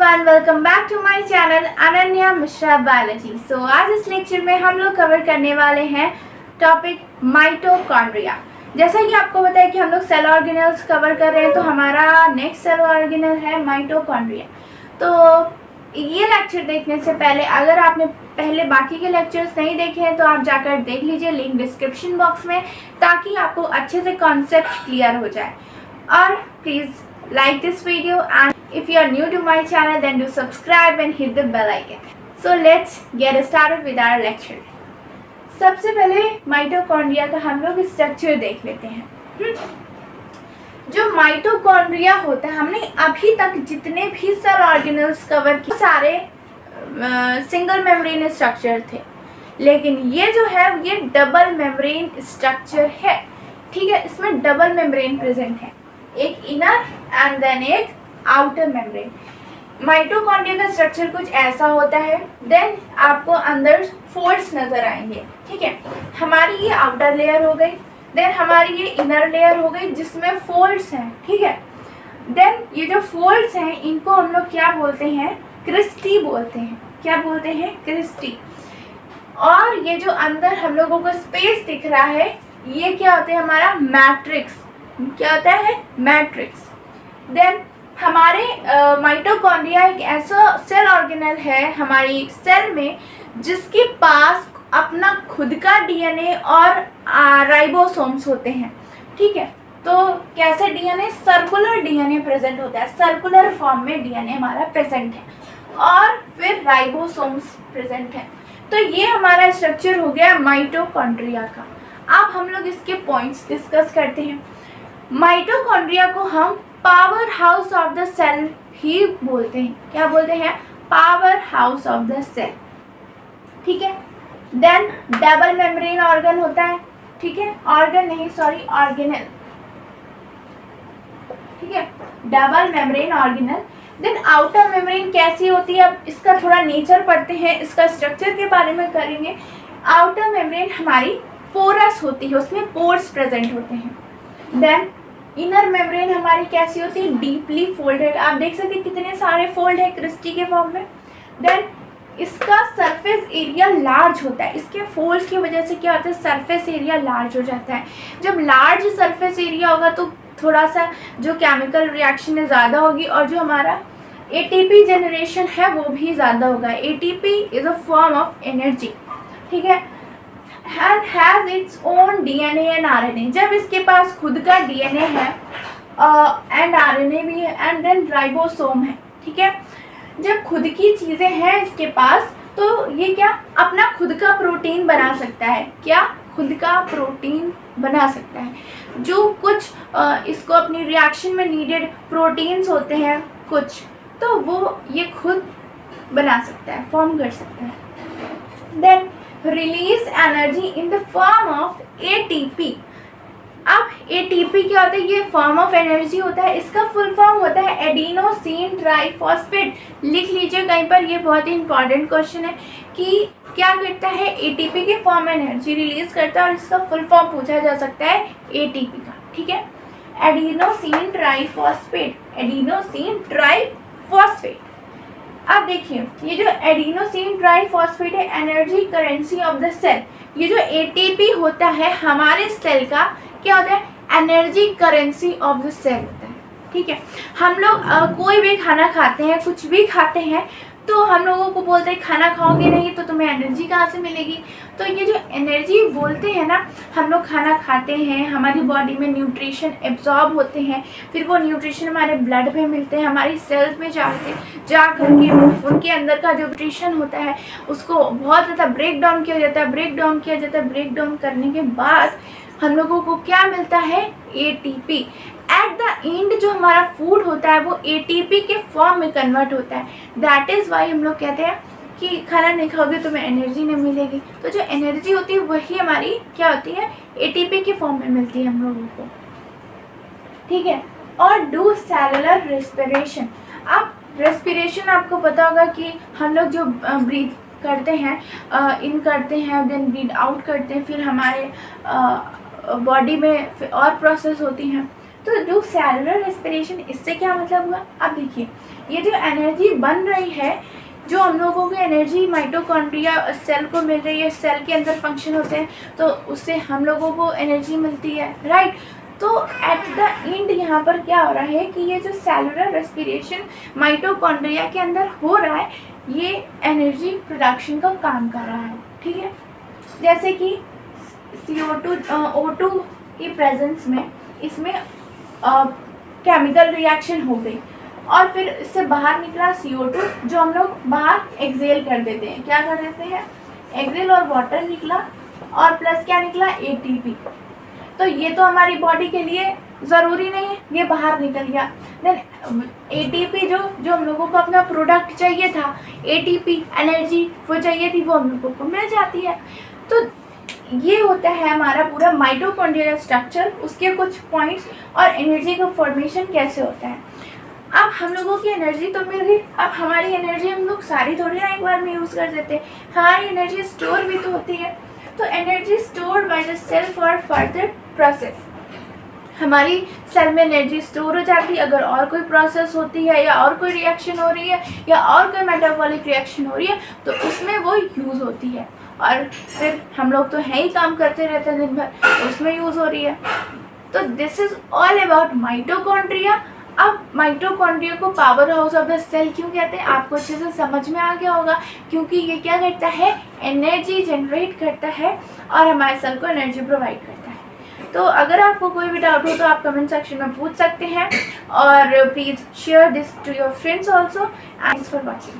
Everyone, welcome back to my channel Ananya Mishra biology. So आज इस lecture में हम लोग कवर करने वाले हैं टॉपिक माइटोकॉन्ड्रिया। जैसा कि आपको पता है कि हम लोग सेल ऑर्गेनेल्स कवर कर रहे हैं, तो हमारा नेक्स्ट सेल ऑर्गेनल है माइटोकॉन्ड्रिया। तो ये लेक्चर देखने से पहले अगर आपने पहले बाकी के लेक्चर्स नहीं देखे हैं तो आप जाकर देख लीजिए, लिंक डिस्क्रिप्शन बॉक्स में, ताकि आपको अच्छे से कॉन्सेप्ट क्लियर हो जाए। और please like this video, and if you are new to my channel then do subscribe and hit the bell icon. So let's get started with our lecture. सबसे पहले माइटोकॉन्ड्रिया का हम लोग स्ट्रक्चर देख लेते हैं। जो माइटोकॉन्ड्रिया होता है, हमने अभी तक जितने भी सेल ऑर्गेनल्स कवर किए सारे सिंगल मेम्ब्रेन स्ट्रक्चर थे, लेकिन ये जो है ये डबल मेम्ब्रेन स्ट्रक्चर है। ठीक है, इसमें डबल मेम्ब्रेन प्रेजेंट है, एक इनर एंड देन एक आउटर मेम्ब्रेन। माइटोकॉन्ड्रिया का स्ट्रक्चर कुछ ऐसा होता है। देन आपको अंदर फोल्ड्स नजर आएंगे। ठीक है, हमारी ये आउटर लेयर हो गई, देन हमारी ये इनर लेयर हो गई जिसमें फोल्ड्स हैं। ठीक है, देन ये जो फोल्ड्स हैं इनको हम लोग क्या बोलते हैं? क्रिस्टी बोलते हैं। क्या बोलते हैं? क्रिस्टी। और ये जो अंदर हम लोगों को स्पेस दिख रहा है ये क्या होता है? हमारा मैट्रिक्स। क्या होता है? मैट्रिक्स। देन हमारे माइटोकॉन्ड्रिया एक ऐसा सेल ऑर्गेनल है हमारी सेल में जिसके पास अपना खुद का डीएनए और राइबोसोम्स होते हैं। ठीक है, तो कैसे डीएनए? सर्कुलर डीएनए प्रेजेंट होता है, सर्कुलर फॉर्म में डीएनए हमारा प्रेजेंट है, और फिर राइबोसोम्स प्रेजेंट है। तो ये हमारा स्ट्रक्चर हो गया माइटोकॉन्ड्रिया का। अब हम लोग इसके पॉइंट्स डिस्कस करते हैं। माइटोकॉन्ड्रिया को हम powerhouse of the cell ही बोलते हैं। क्या बोलते हैं? Powerhouse of the cell. ठीक है, देन डबल मेम्ब्रेन ऑर्गन होता है। ठीक है, ऑर्गन नहीं, सॉरी, ऑर्गेनल। ठीक है, double membrane organelle. Then outer membrane कैसी होती है? अब इसका थोड़ा नेचर पढ़ते हैं, इसका स्ट्रक्चर के बारे में करेंगे। आउटर मेम्ब्रेन हमारी पोरस होती है, उसमें पोर्स प्रेजेंट होते हैं। देन इनर मेम्ब्रेन हमारी कैसी होती है? Deeply folded. आप देख सकते हैं कितने सारे फोल्ड है क्रिस्टी के फॉर्म में। देन इसका सरफेस एरिया लार्ज होता है। इसके फोल्ड्स की वजह से क्या होता है? सरफेस एरिया लार्ज हो जाता है। जब लार्ज सरफेस एरिया होगा तो थोड़ा सा जो केमिकल रिएक्शन है ज़्यादा होगी, और जो हमारा एटीपी जनरेशन है वो भी ज़्यादा होगा। ATP is a form of energy. ठीक है, and has its own DNA and RNA। जब इसके पास खुद का DNA है एंड RNA भी है, एंड देन राइबोसोम है। ठीक है, जब खुद की चीज़ें हैं इसके पास तो ये क्या अपना खुद का प्रोटीन बना सकता है। क्या? खुद का प्रोटीन बना सकता है। जो कुछ इसको अपनी रिएक्शन में नीडेड प्रोटीन्स होते हैं कुछ, तो वो ये खुद बना सकता है, फॉर्म कर सकता है। Then release energy in the form of ATP. अब एटीपी क्या होता है? ये फॉर्म ऑफ एनर्जी होता है। इसका फुल फॉर्म होता है एडिनोसिन ट्राइफॉस्फेट। लिख लीजिए कहीं पर, ये बहुत ही इंपॉर्टेंट क्वेश्चन है कि क्या करता है? एटीपी के फॉर्म में एनर्जी रिलीज करता है, और इसका फुल फॉर्म पूछा जा सकता है एटीपी का। ठीक है, एडिनोसिन ट्राइफॉस्फेट, एडिनोसिन ट्राइफॉस्फेट। अब देखिए, ये जो एडिनोसिन ट्राइफॉस्फेट है, energy currency of the cell. ये जो एटीपी होता है हमारे सेल का क्या होता है? Energy currency of the cell होता है। ठीक है, हम लोग कोई भी खाना खाते हैं, कुछ भी खाते हैं, तो हम लोगों को बोलते हैं खाना खाओगे नहीं तो तुम्हें एनर्जी कहाँ से मिलेगी? तो ये जो एनर्जी बोलते हैं ना, हम लोग खाना खाते हैं, हमारी बॉडी में न्यूट्रिशन एब्जॉर्ब होते हैं, फिर वो न्यूट्रिशन हमारे ब्लड में मिलते हैं, हमारी सेल्स में जा करके उनके अंदर का जो न्यूट्रिशन होता है उसको बहुत ज़्यादा ब्रेक डाउन किया जाता है। ब्रेक डाउन करने के बाद हम लोगों को क्या मिलता है? एटीपी। एट द एंड जो हमारा फूड होता है वो एटीपी के फॉर्म में कन्वर्ट होता है। दैट इज़ वाई हम लोग कहते हैं कि खाना नहीं खाओगे तो तुम्हें एनर्जी नहीं मिलेगी। तो जो एनर्जी होती है वही हमारी क्या होती है? एटीपी के फॉर्म में मिलती है हम लोगों को। ठीक है, और डू सेलुलर रेस्पिरेशन। अब रेस्पिरेशन आपको पता होगा कि हम लोग जो ब्रीथ करते हैं, इन करते हैं, देन ब्रीथ आउट करते हैं, फिर हमारे बॉडी में और प्रोसेस होती हैं। तो जो सेलुलर रेस्पिरेशन, इससे क्या मतलब हुआ? अब देखिए, ये जो एनर्जी बन रही है, जो हम लोगों को एनर्जी माइटोकॉन्ड्रिया सेल को मिल रही है, सेल के अंदर फंक्शन होते हैं तो उससे हम लोगों को एनर्जी मिलती है, राइट। तो एट द एंड यहाँ पर क्या हो रहा है कि ये जो सेलुलर रेस्पिरेशन माइटोकॉन्ड्रिया के अंदर हो रहा है, ये एनर्जी प्रोडक्शन का काम कर रहा है, ठीक है। जैसे कि CO2 O2 की प्रेजेंस में इसमें केमिकल रिएक्शन हो गई और फिर इससे बाहर निकला CO2, जो हम लोग बाहर एक्सेल कर देते हैं, क्या कर देते हैं, एक्सेल, और वाटर निकला और प्लस क्या निकला, ATP। तो ये तो हमारी बॉडी के लिए ज़रूरी नहीं है, ये बाहर निकल गया। देन ATP जो हम लोगों को अपना प्रोडक्ट चाहिए था, ATP एनर्जी वो चाहिए थी, वो हम लोगों को मिल जाती है। तो ये होता है हमारा पूरा माइटोकॉन्ड्रियल स्ट्रक्चर, उसके कुछ पॉइंट्स और एनर्जी का फॉर्मेशन कैसे होता है। अब हम लोगों की एनर्जी तो मिल गई, अब हमारी एनर्जी हम लोग सारी थोड़ी ना एक बार में यूज़ कर देते हैं, हमारी एनर्जी स्टोर भी तो होती है। तो energy stored by the cell for further process, हमारी सेल में एनर्जी स्टोर हो जाती है। अगर और कोई प्रोसेस होती है या और कोई रिएक्शन हो रही है या और कोई मेटाबॉलिक रिएक्शन हो रही है तो उसमें वो यूज़ होती है, और फिर हम लोग तो है ही काम करते रहते हैं दिन भर, तो उसमें यूज़ हो रही है। तो this is all about mitochondria. अब माइटोकॉन्ड्रिया को powerhouse of the cell क्यों कहते हैं, आपको अच्छे से समझ में आ गया होगा, क्योंकि ये क्या करता है, एनर्जी जनरेट करता है और हमारे सेल को एनर्जी प्रोवाइड करता है। तो अगर आपको कोई भी डाउट हो तो आप कमेंट सेक्शन में पूछ सकते हैं, और please share this to your friends also. Thanks for watching.